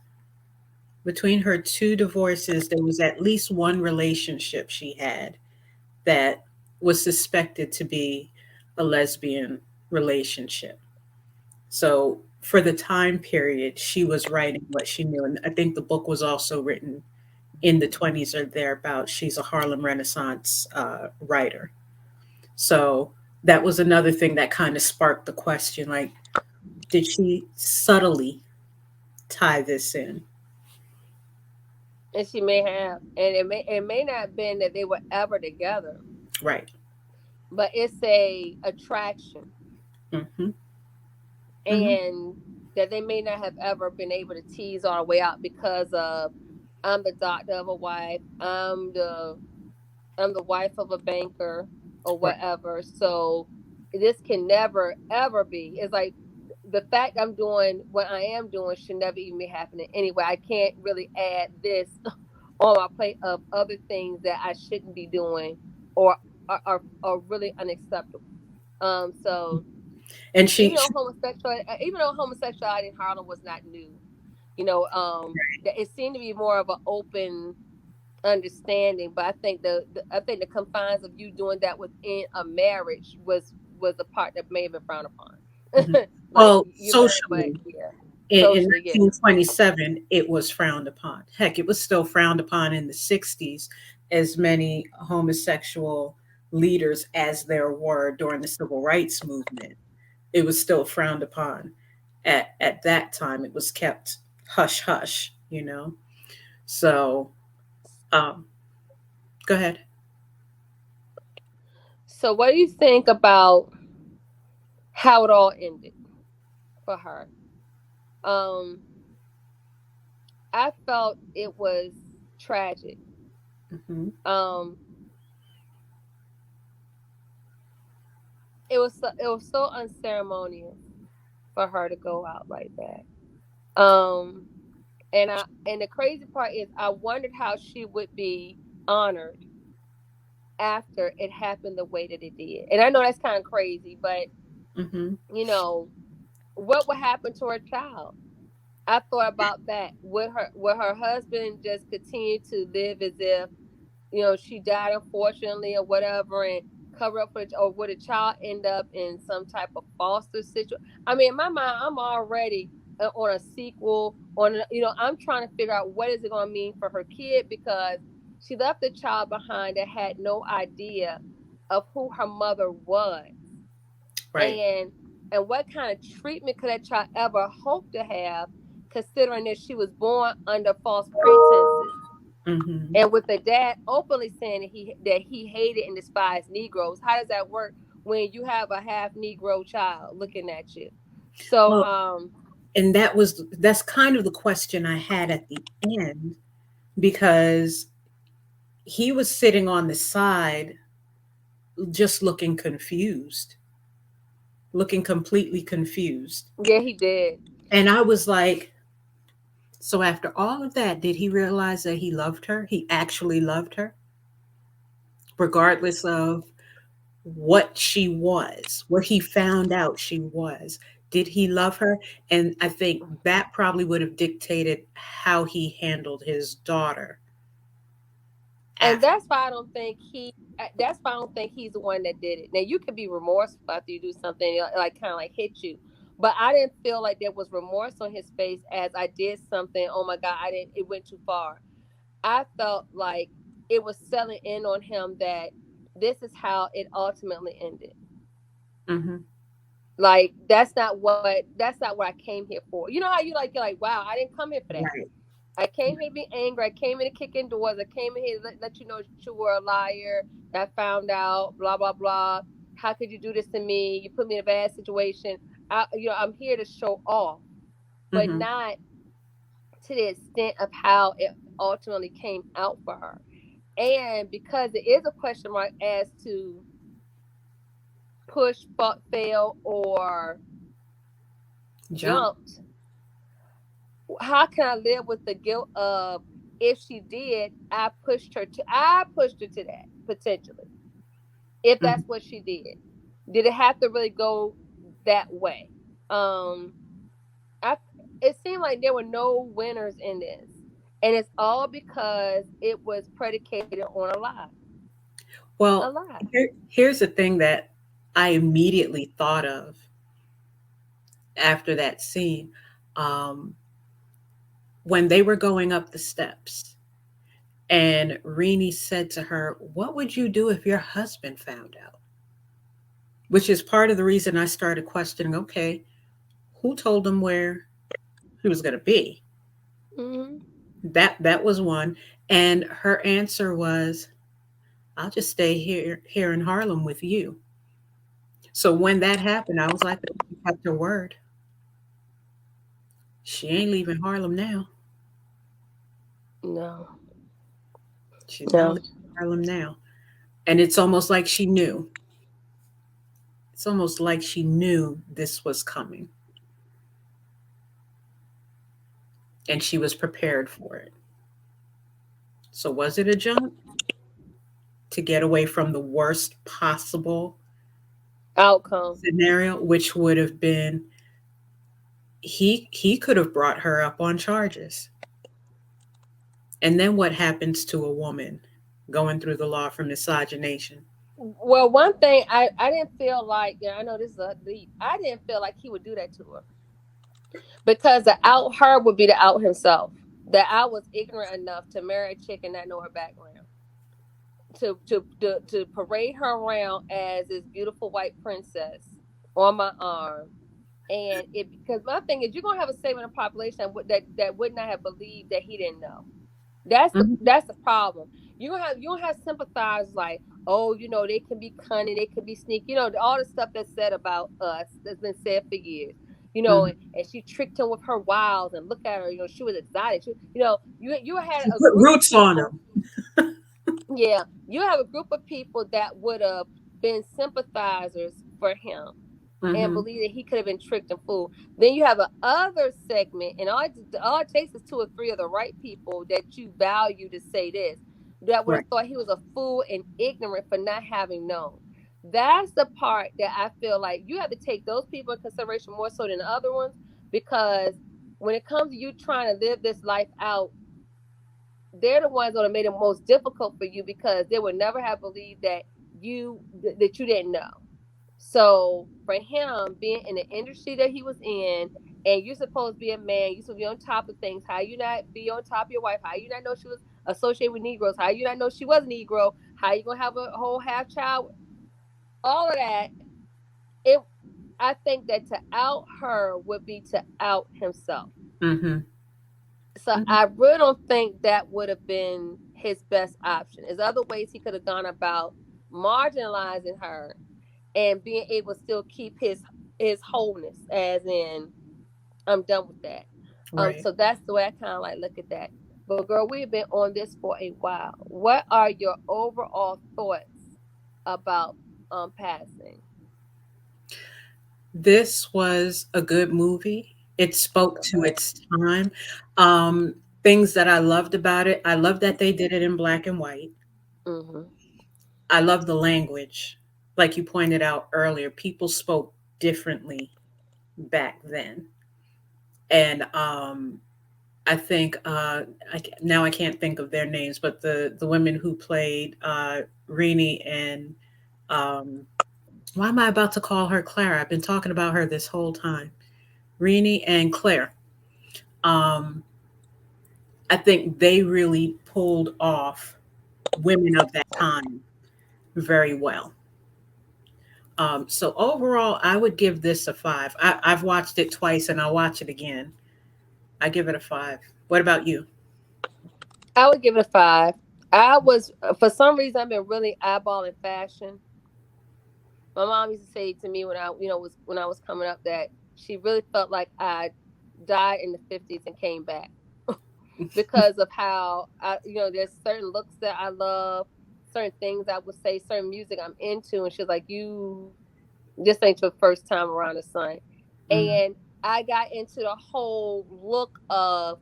Between her two divorces, there was at least one relationship she had that was suspected to be a lesbian relationship. So for the time period, she was writing what she knew. And I think the book was also written in the 20s or thereabouts. She's a Harlem Renaissance writer. So that was another thing that kind of sparked the question, like, did she subtly tie this in? And she may have, and it may not have been that they were ever together, Right. but it's a attraction, Mm-hmm. Mm-hmm. and that they may not have ever been able to tease all the way out because of I'm the doctor of a wife, I'm the wife of a banker or Right. whatever. So this can never ever be. It's like the fact I'm doing what I am doing should never even be happening anyway. I can't really add this on my plate of other things that I shouldn't be doing or are really unacceptable. So And she even though homosexuality in Harlem was not new, that it seemed to be more of an open understanding. But I think the confines of you doing that within a marriage was the part that may have been frowned Mhm. upon. Like Well, but socially, yeah, in socially, yeah. 1927, it was frowned upon. Heck, it was still frowned upon in the 60s, as many homosexual leaders as there were during the civil rights movement. It was still frowned upon. At that time, it was kept hush hush, you know? So, um, go ahead. So what do you think about how it all ended for her? Um, I felt it was tragic. Hmm. Um, it was so unceremonious for her to go out like that. And the crazy part is I wondered how she would be honored after it happened the way that it did. And I know that's kind of crazy, but Hmm. you know, what would happen to her child? I thought about that. Would her husband just continue to live as if she died unfortunately or whatever and cover up for it, or would a child end up in some type of foster situation? I mean, in my mind, I'm already on a sequel I'm trying to figure out what is it going to mean for her kid because she left a child behind that had no idea of who her mother was, Right. and what kind of treatment could that child ever hope to have, considering that she was born under false pretenses Hmm. and with the dad openly saying that he hated and despised Negroes. How does that work when you have a half Negro child looking at you? So Well, and that's kind of the question I had at the end, because he was sitting on the side just looking confused. looking completely confused. Yeah, he did. And I was like, so after all of that, did he realize that he loved her? He actually loved her, regardless of what she was, what he found out she was. Did he love her? And I think that probably would have dictated how he handled his daughter And after. that's why I don't think he's the one that did it. Now you can be remorseful after you do something like kind of like hit you, but I didn't feel like there was remorse on his face as I did something. Oh my God, I didn't. It went too far. I felt like it was selling in on him that this is how it ultimately ended. Hmm. Like that's not what I came here for. You know how you're like, wow, I didn't come here for that. Right. I came here to be angry. I came here to kick in doors. I came in here to let you know that you were a liar. That I found out. Blah blah blah. How could you do this to me? You put me in a bad situation. I'm here to show off, but Hmm. not to the extent of how it ultimately came out for her. And because it is a question mark as to push, fought, fail, or Jump. jumped, how can I live with the guilt of if she did, I pushed her to that potentially. If Hmm. that's what she did it have to really go that way? Um, I it seemed like there were no winners in this, and it's all because it was predicated on a lie, a Well, lie. here's the thing that I immediately thought of after that scene. Um, when they were going up the steps, and Renee said to her, "What would you do if your husband found out?" Which is part of the reason I started questioning, okay, who told him where he was going to be? Hmm. That was one. And her answer was, "I'll just stay here in Harlem with you." So when that happened, I was like, she kept her word. She ain't leaving Harlem now. No, She's not no. leaving Harlem now. And it's almost like she knew. It's almost like she knew this was coming and she was prepared for it. So was it a jump to get away from the worst possible Outcome. scenario, which would have been he could have brought her up on charges. And then what happens to a woman going through the law for misogynation? Well, one thing I didn't feel like, yeah, I know this is a leap. I didn't feel like he would do that to her because the out her would be to out himself. That I was ignorant enough to marry a chick and not know her background. To parade her around as this beautiful white princess on my arm, and it because my thing is you're gonna have a segment of population that would not have believed that he didn't know. Mhm. That's the problem. You don't have sympathizers like, oh, they can be cunning, they can be sneaky, all the stuff that's said about us that's been said for years. Mhm. And she tricked him with her wiles and look at her, she was exotic. You had She a put group of roots on people. him. Yeah, you have a group of people that would have been sympathizers for him and Hmm. believe that he could have been tricked and fooled. Then you have a other segment, and all it takes is two or three of the right people that you value to say this that would Right. have thought he was a fool and ignorant for not having known. That's the part that I feel like you have to take those people in consideration more so than the other ones because when it comes to you trying to live this life out, they're the ones that have made it most difficult for you because they would never have believed that you didn't know. So for him being in the industry that he was in, and you're supposed to be a man, you're supposed to be on top of things. How you not be on top of your wife? How you not know she was associated with Negroes? How you not know she was a Negro? How you gonna have a whole half child? All of that. It. I think that to out her would be to out himself. Hmm. So Hmm. I really don't think that would have been his best option. There's other ways he could have gone about marginalizing her and being able to still keep his wholeness, as in I'm done with that. Right. So that's the way I kind of like look at that. But girl, we've been on this for a while. What are your overall thoughts about passing? This was a good movie. It spoke to Okay. its time. Things that I loved about it, I love that they did it in black and white. Mhm. I love the language. Like you pointed out earlier, people spoke differently back then. And I think now I can't think of their names, but the women who played Rini and um, why am I about to call her Clara? I've been talking about her this whole time. Rini and Claire. Um, I think they really pulled off women of that time very well. So overall, I would give this a five. I've watched it twice, and I'll watch it again. I give it a five. What about you? I would give it a 5. I was for some reason I've been really eyeballing fashion. My mom used to say to me when I, was when I was coming up that she really felt like I died in the 50s and came back because of how there's certain looks that I love, certain things I would say, certain music I'm into, and she's like, "You, this ain't your first time around the sun," Mm, and I got into the whole look of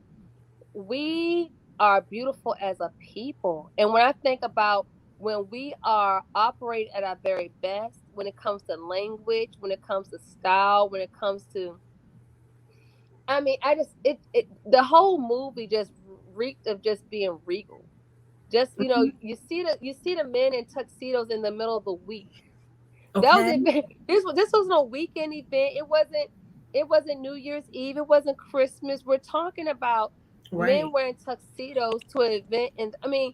we are beautiful as a people. And when I think about when we are operating at our very best, when it comes to language, when it comes to style, when it comes to, I mean, I just, the whole movie just reeked of just being regal. Just, mhm. you see the men in tuxedos in the middle of the week. That was Okay. it. This was no weekend event. It wasn't New Year's Eve. It wasn't Christmas. We're talking about men Right. wearing tuxedos to an event, and I mean,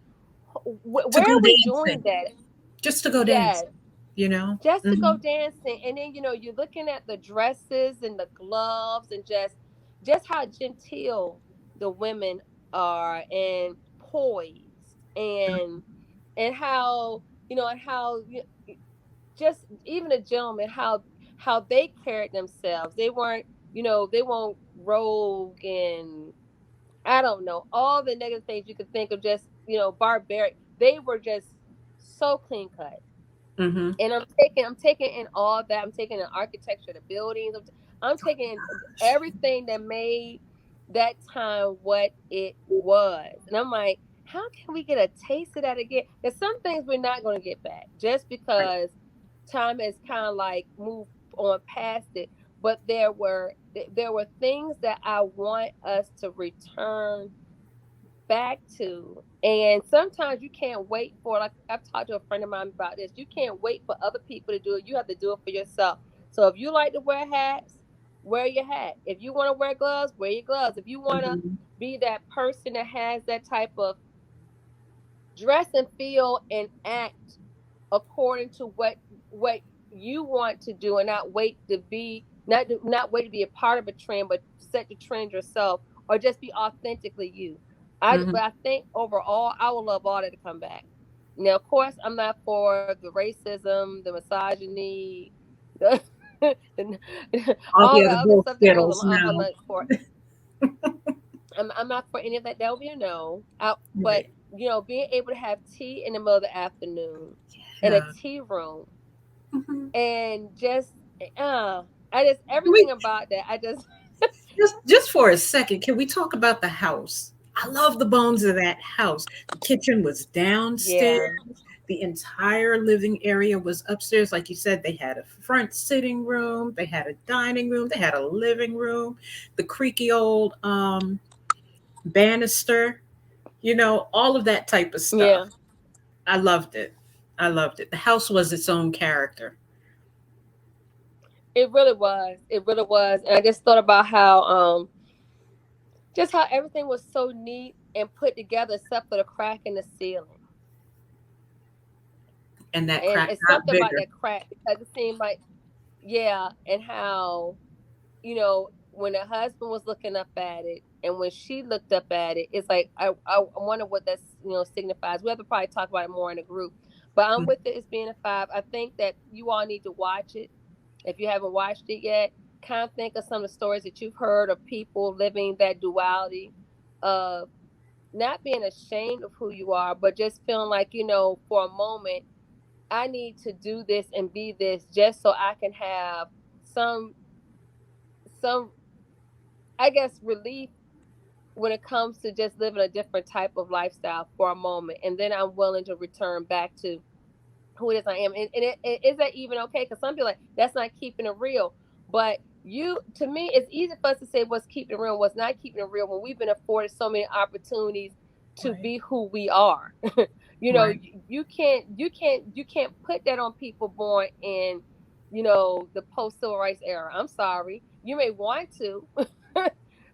To where go are we doing dancing. that? Just to go Yes, dancing, you know? just to Hmm. go dancing, and then you're looking at the dresses and the gloves, and just how genteel the women are, and poised, and how and how just even the gentlemen how they carried themselves. They weren't rogue, and I don't know all the negative things you could think of, just barbaric. They were just so clean cut. Hmm. And I'm taking in all that. I'm taking in architecture, the buildings. I'm taking in everything that made that time what it was. And I'm like, how can we get a taste of that again? There's some things we're not going to get back just Right. because time has kind of like moved on past it. But there were things that I want us to return back to. And sometimes you can't wait for, like I've talked to a friend of mine about this, you can't wait for other people to do it. You have to do it for yourself. So if you like to wear hats, wear your hat. If you want to wear gloves, wear your gloves. If you want to Hmm. be that person that has that type of dress and feel and act according to what you want to do, and not wait to be a part of a trend, but set the trend yourself, or just be authentically you. But Hmm. I think overall I would love all that to come back. Now of course I'm not for the racism, the misogyny, the, All all the the other other bull stuff that goes skittles along. I'm now. not for I'm not for any of that. That would be a no. But Right. being able to have tea in the middle of the afternoon in a Yeah. tea room, Hmm. and just I just Can we everything about that. I just just for a second? Can we talk about the house? I love the bones of that house. The kitchen was downstairs. yeah, The entire living area was upstairs. Like you said, they had a front sitting room. They had a dining room. They had a living room. The creaky old banister. All of that type of stuff. yeah. I loved it. I loved it. The house was its own character. It really was. It really was. And I just thought about how just how everything was so neat and put together except for the crack in the ceiling. And that And crack it's got something about bigger. that crack because it seemed like, yeah, and how when her husband was looking up at it, and when she looked up at it, it's like I wonder what that signifies. We have to probably talk about it more in a group, but I'm with it as being a 5. I think that you all need to watch it if you haven't watched it yet. Kind of think of some of the stories that you've heard of people living that duality of not being ashamed of who you are, but just feeling like for a moment I need to do this and be this just so I can have some I guess relief when it comes to just living a different type of lifestyle for a moment, and then I'm willing to return back to who it is I am. Is that even okay? Because some people are like, that's not keeping it real. But to me, it's easy for us to say what's keeping it real, what's not keeping it real when we've been afforded so many opportunities to Right. be who we are. Right. You can't put that on people born in, the post civil rights era. I'm sorry. You may want to,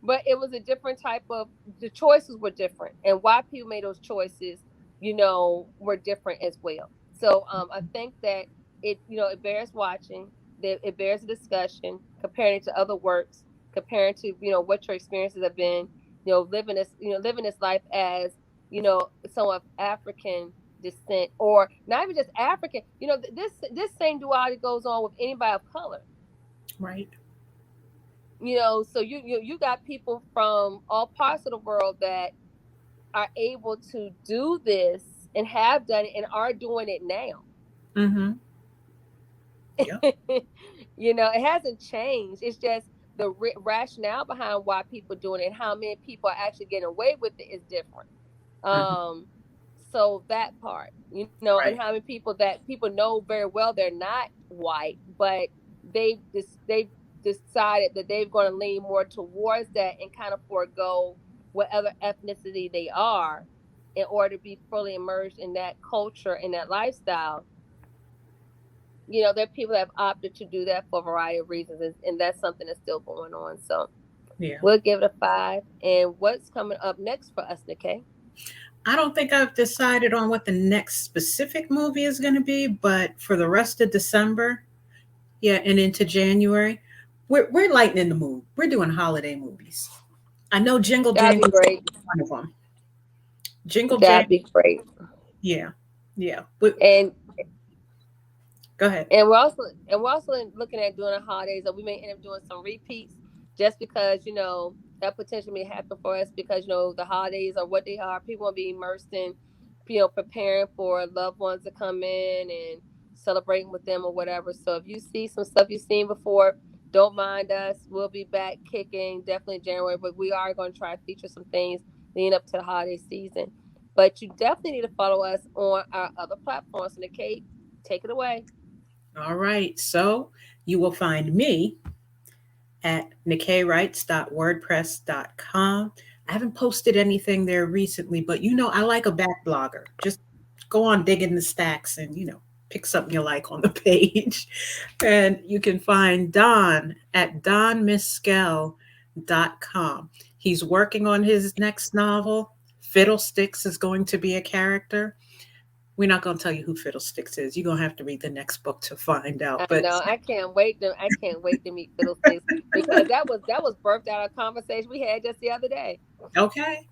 but it was a different type of, the choices were different. And why people made those choices, were different as well. So I think that it bears watching, that it bears a discussion, comparing it to other works, comparing to, what your experiences have been, living this life as, someone of African descent, or not even just African. This same duality goes on with anybody of color. Right. So you got people from all parts of the world that are able to do this and have done it and are doing it now. Mm-hmm. Yep. It hasn't changed. It's just the rationale behind why people doing it and how many people are actually getting away with it is different. Mm-hmm. Um, so that part, and Right. how many people that people know very well they're not white, but they've decided that they're going to lean more towards that and kind of forego whatever ethnicity they are in order to be fully immersed in that culture and that lifestyle. There are people that have opted to do that for a variety of reasons, and that's something that's still going on. So Yeah. we'll give it a 5. And what's coming up next for us, Nikkei? I don't think I've decided on what the next specific movie is going to be, but for the rest of December, yeah, and into January, we're lightening the mood. We're doing holiday movies. I know Jingle That'd be Jangle is great. one of them. Jingle That'd Jangle, be great. yeah, yeah. But, And go ahead. and we're also looking at doing the holidays, or we may end up doing some repeats, just because that potentially may happen for us, because the holidays are what they are. People want to be immersed in, preparing for loved ones to come in and celebrating with them or whatever. So if you see some stuff you've seen before, don't mind us. We'll be back kicking definitely in January, but we are going to try to feature some things leading up to the holiday season. But you definitely need to follow us on our other platforms. And Kate, take it away. All right. So you will find me at nikkeiwrites.wordpress.com. I haven't posted anything there recently, but I like a back blogger. Just go on digging the stacks and pick something you like on the page. And you can find Don at donmiskel.com. He's working on his next novel. Fiddlesticks is going to be a character. We're not going to tell you who Fiddlesticks is. You're going to have to read the next book to find out. I But know. I can't wait to meet Fiddlesticks, because that was birthed out of a conversation we had just the other day. okay,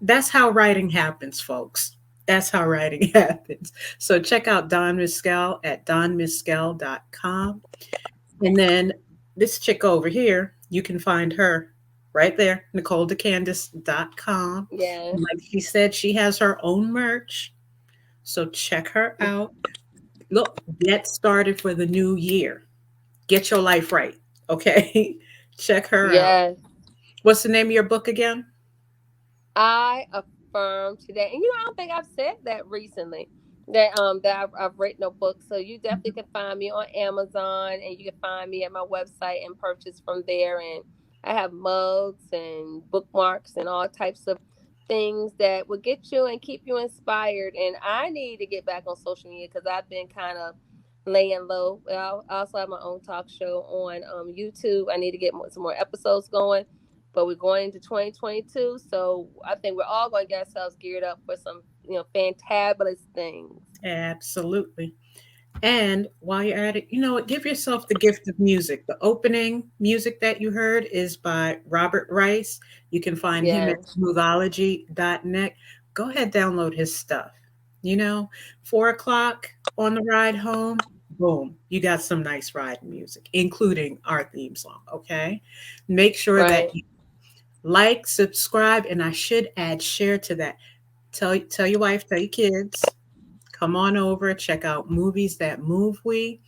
that's how writing happens, folks. That's how writing happens. So check out Don Miskel at donmiskel.com. And then this chick over here, you can find her right there, NicoleDeCandice.com. Yes. Like she said, she has her own merch. So check her out. Look, get started for the new year. Get your life right. Okay. Check her out. Yes. What's the name of your book again? I affirm today, and I don't think I've said that recently. That I've written a book, so you definitely can find me on Amazon, and you can find me at my website and purchase from there. And I have mugs and bookmarks and all types of things that will get you and keep you inspired. And I need to get back on social media because I've been kind of laying low. I also have my own talk show on YouTube. I need to get some more episodes going, but we're going into 2022, so I think we're all going to get ourselves geared up for some, fantabulous things. Absolutely. And while you're at it, give yourself the gift of music. The opening music that you heard is by Robert Rice. You can find him at Yes, smoothology.net. Go ahead, download his stuff. You know, 4 o'clock on the ride home, boom, you got some nice ride music, including our theme song. Okay. Make sure that right. you like, subscribe, and I should add share to that. Tell your wife, tell your kids, come on over, check out Movies That Move We.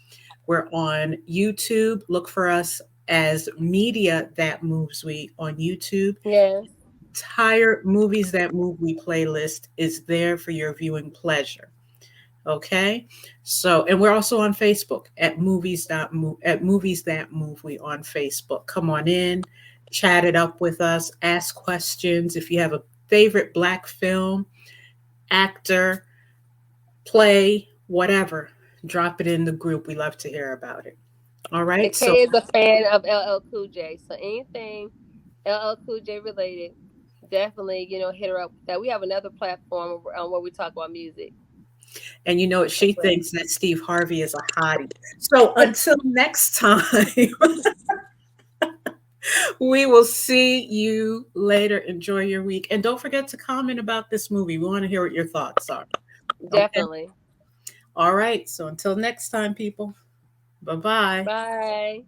We're on YouTube. Look for us as Media That Moves We on YouTube. Yes. Entire Movies That Move We playlist is there for your viewing pleasure. Okay. So, and we're also on Facebook at Movies That Move We on Facebook. Come on in, chat it up with us, ask questions. If you have a favorite Black film, actor, play, whatever, drop it in the group. We love to hear about it. All And right. So, Kay is a fan of LL Cool J, so anything LL Cool J related, definitely hit her up with that. We have another platform where we talk about music and you know what? as She well. thinks that Steve Harvey is a hottie. So, until next time, we will see you later. Enjoy your week. And don't forget to comment about this movie. We want to hear what your thoughts are. Okay. Definitely. All right. So until next time, people, bye bye. Bye.